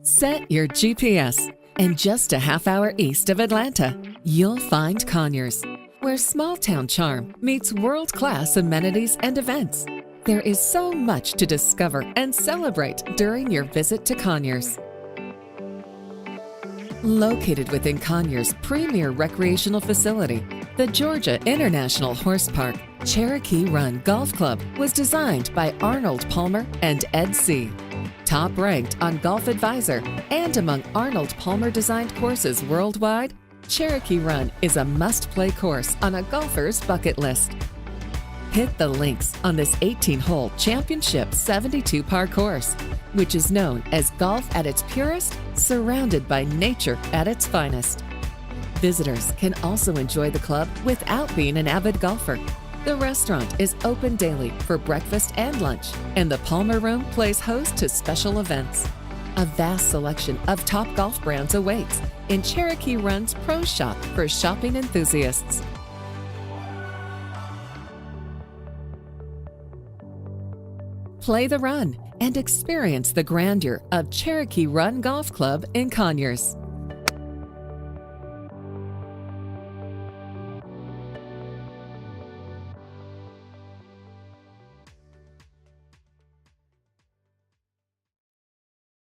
Set your GPS, and just a half hour east of Atlanta, you'll find Conyers, where small-town charm meets world-class amenities and events. There is so much to discover and celebrate during your visit to Conyers. Located within Conyers' premier recreational facility, the Georgia International Horse Park, Cherokee Run Golf Club was designed by Arnold Palmer and Ed Seay. Top ranked on Golf Advisor and among Arnold Palmer designed courses worldwide, Cherokee Run is a must-play course on a golfer's bucket list. Hit the links on this 18-hole championship 72-par course, which is known as golf at its purest, surrounded by nature at its finest. Visitors can also enjoy the club without being an avid golfer. The restaurant is open daily for breakfast and lunch, and the Palmer Room plays host to special events. A vast selection of top golf brands awaits in Cherokee Run's Pro Shop for shopping enthusiasts. Play the run and experience the grandeur of Cherokee Run Golf Club in Conyers.